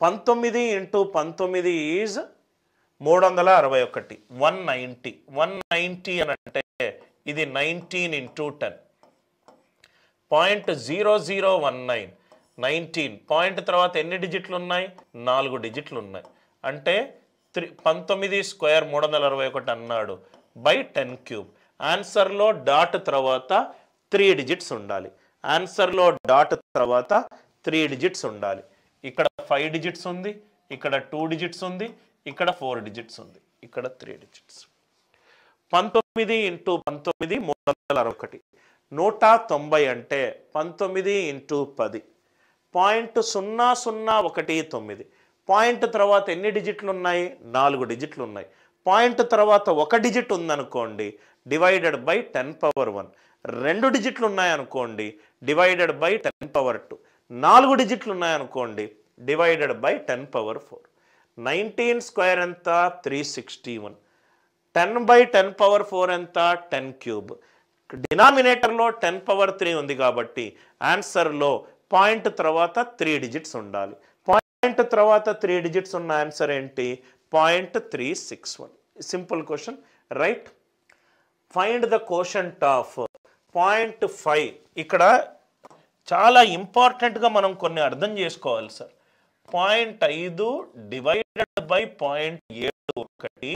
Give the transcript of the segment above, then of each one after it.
19 into 19 is 361, 190. 190 అని అంటే ఇది 19 ఇంటూ 10, 0.0019, 19. పాయింట్ తర్వాత ఎన్ని డిజిట్లు ఉన్నాయి? 4 డిజిట్లు ఉన్నాయి. అంటే 19 స్క్వేర్ 361 అన్నాడు బై 10 క్యూబ్. ఆన్సర్లో డాట్ తర్వాత 3 డిజిట్స్ ఉండాలి. ఆన్సర్లో డాట్ తర్వాత 3 డిజిట్స్ ఉండాలి. ఇక్కడ 5 డిజిట్స్ ఉంది, ఇక్కడ 2 డిజిట్స్ ఉంది, ఇక్కడ 4 డిజిట్స్ ఉంది, ఇక్కడ 3 డిజిట్స్. 19 ఇంటూ 19 361, 190 అంటే 19 ఇంటూ 10, 0.0019. పాయింట్ తర్వాత ఎన్ని డిజిట్లు ఉన్నాయి? 4 డిజిట్లు ఉన్నాయి. పాయింట్ తర్వాత 1 డిజిట్ ఉందనుకోండి, డివైడెడ్ బై 10 పవర్ 1. 2 డిజిట్లు ఉన్నాయనుకోండి, డివైడెడ్ బై 10 పవర్ 2. 4 డిజిట్లు ఉన్నాయనుకోండి, డివైడెడ్ బై 10 పవర్ 4. 19 స్క్వేర్ ఎంత? 361. 10 బై 10 పవర్ 4 ఎంత? 10 క్యూబ్. డినామినేటర్లో 10 పవర్ 3 ఉంది కాబట్టి ఆన్సర్లో పాయింట్ తర్వాత 3 డిజిట్స్ ఉండాలి. పాయింట్ తర్వాత 3 డిజిట్స్ ఉన్న ఆన్సర్ ఏంటి? 0.361. Simple question, right? Find the quotient of 0.5. ఇక్కడ చాలా ఇంపార్టెంట్గా మనం కొన్ని అర్థం చేసుకోవాలి సార్. 0.5 divided by 0.71.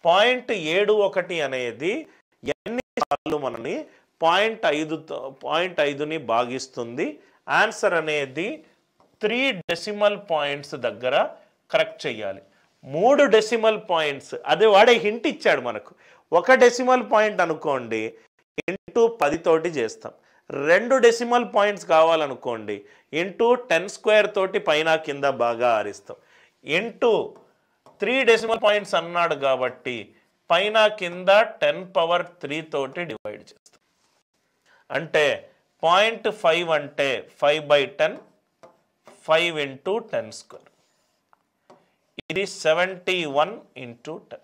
0.71 అనేది ఎన్నిసార్లు మనని 0.5ని భాగిస్తుంది? ఆన్సర్ అనేది 3 డెసిమల్ పాయింట్స్ దగ్గర కరెక్ట్ చేయాలి. 3 డెసిమల్ పాయింట్స్, అదే వాడే హింట్ ఇచ్చాడు మనకు. 1 డెసిమల్ పాయింట్ అనుకోండి, ఇంటూ 10 తోటి చేస్తాం. 2 డెసిమల్ పాయింట్స్ కావాలనుకోండి, ఇంటూ 10 స్క్వేర్ తోటి పైన కింద బాగా ఆరిస్తాం. ఇంటూ 3 డెసిమల్ పాయింట్స్ అన్నాడు కాబట్టి పైన కింద 10 పవర్ 3 తోటి డివైడ్ చేస్తాం. అంటే 0.5 అంటే 5/10, 5 ఇంటూ 10 స్క్వేర్. ఇది 71 ఇంటూ 10.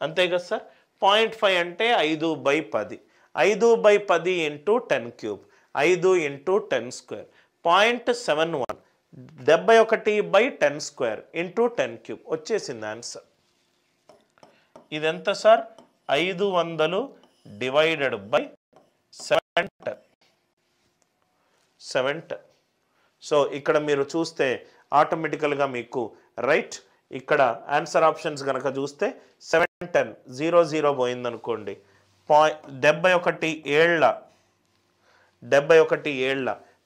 అంతే కదా సార్? 0.5 అంటే 5/10, 5/10 into 10 cube, 5 into 10 square. 0.71, 71/10 square into 10 cube వచ్చేసింది ఆన్సర్. ఇదెంత సార్? 500 divided by 710. సో ఇక్కడ మీరు చూస్తే ఆటోమేటికల్గా మీకు రైట్, ఇక్కడ ఆన్సర్ ఆప్షన్స్ కనుక చూస్తే 710, 00 పోయిందనుకోండి, 71 ఏళ్ళ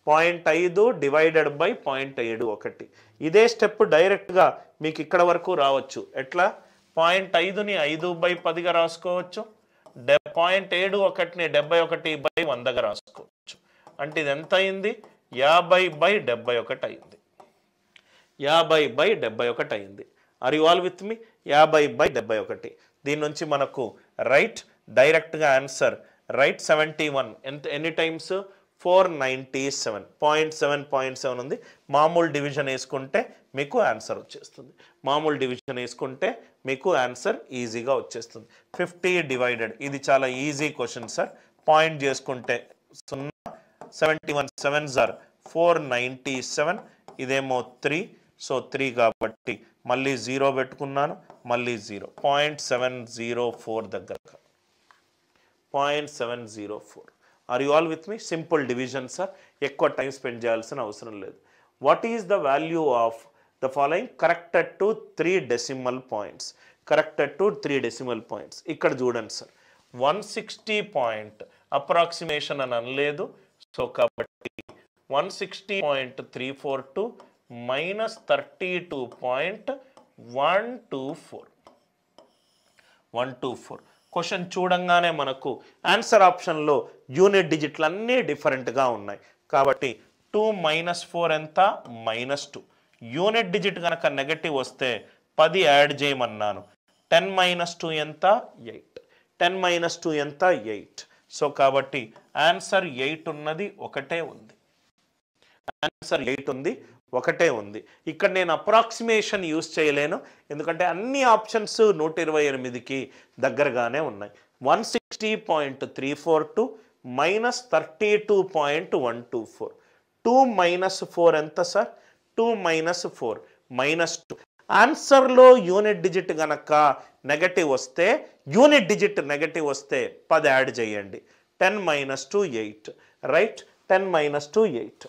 0.5 డివైడెడ్ బై 0.71. ఇదే స్టెప్ డైరెక్ట్గా మీకు ఇక్కడ వరకు రావచ్చు. ఎట్లా? 0.5ని 5/10గా రాసుకోవచ్చు, 0.71ని 71/100గా రాసుకోవచ్చు. అంటే ఇది ఎంత అయింది? 50/71 అయింది. 50/71 అయింది. ఆర్ యు ఆల్ విత్ మీ? 50/71. దీని నుంచి మనకు రైట్ డైరెక్ట్గా ఆన్సర్ రైట్ 71 ఎంత? ఎన్ని టైమ్స్? 497. 0.7 ఉంది. మామూలు డివిజన్ వేసుకుంటే మీకు ఆన్సర్ వచ్చేస్తుంది. మామూలు డివిజన్ వేసుకుంటే మీకు ఆన్సర్ ఈజీగా వచ్చేస్తుంది. 50 డివైడెడ్, ఇది చాలా ఈజీ క్వశ్చన్ సార్. పాయింట్ చేసుకుంటే 0, 71 7s are 497, ఇదేమో 3, సో 3 కాబట్టి మళ్ళీ 0 పెట్టుకున్నాను, మళ్ళీ 0. 0.704 దగ్గర, 0.704. Are you all with me? Simple division sir, ఎక్కువ టైం స్పెండ్ చేయాల్సిన అవసరం లేదు. What is the value of the following corrected to 3 decimal points? Corrected to 3 decimal points ఇక్కడ చూడండి సార్. 160 పాయింట్ అప్రాక్సిమేషన్ అని అనలేదు, సో కాబట్టి 160.342 మైనస్ 32.124. క్వశ్చన్ చూడంగానే మనకు ఆన్సర్ ఆప్షన్లో యూనిట్ డిజిట్లు అన్నీ డిఫరెంట్గా ఉన్నాయి కాబట్టి 2 - 4 ఎంత? -2. యూనిట్ డిజిట్ కనుక నెగటివ్ వస్తే 10 యాడ్ చేయమన్నాను. 10 - 2 ఎంత? 8. 10 - 2 ఎంత? 8. సో కాబట్టి ఆన్సర్ 8 ఉన్నది, ఒకటే ఉంది. ఆన్సర్ 8 ఉంది, ఒకటే ఉంది. ఇక్కడ నేను అప్రాక్సిమేషన్ యూజ్ చేయలేను, ఎందుకంటే అన్ని ఆప్షన్స్ 128కి దగ్గరగానే ఉన్నాయి. 160.342 - 32.124. 2 - 4 ఎంత సార్? 2 మైనస్ 4 -2. ఆన్సర్లో యూనిట్ డిజిట్ గనక నెగటివ్ వస్తే, యూనిట్ డిజిట్ నెగటివ్ వస్తే 10 యాడ్ చేయండి. 10 - 2 8, రైట్? 10 - 2 8.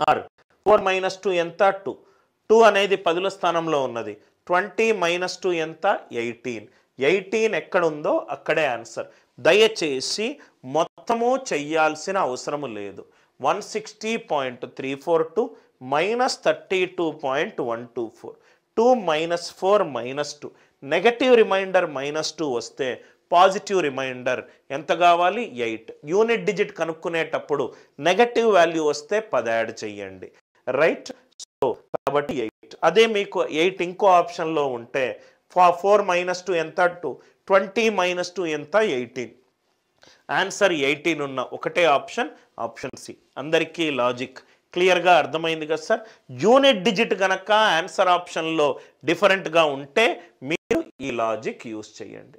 ఆర్ 4 - 2 ఎంత? 2. 2 అనేది 10ల స్థానంలో ఉన్నది. 20 - 2 ఎంత? 18. 18 ఎక్కడ ఉందో అక్కడే ఆన్సర్. దయచేసి మొత్తము చెయ్యాల్సిన అవసరము లేదు. 160.342 -32.124. 2 - 4 -2. నెగటివ్ రిమైండర్ -2 వస్తే పాజిటివ్ రిమైండర్ ఎంత కావాలి? 8. యూనిట్ డిజిట్ కనుక్కునేటప్పుడు నెగటివ్ వాల్యూ వస్తే 10 యాడ్ చెయ్యండి, రైట్? సో కాబట్టి 8. అదే మీకు 8 ఇంకో ఆప్షన్లో ఉంటే 4 - 2 ఎంత? 2. 20 - 2 ఎంత? 18. ఆన్సర్ 18 ఉన్న ఒకటే ఆప్షన్, ఆప్షన్ సి. అందరికీ లాజిక్ క్లియర్గా అర్థమైంది కదా సార్? యూనిట్ డిజిట్ కనుక ఆన్సర్ ఆప్షన్లో డిఫరెంట్గా ఉంటే మీరు ఈ లాజిక్ యూజ్ చేయండి.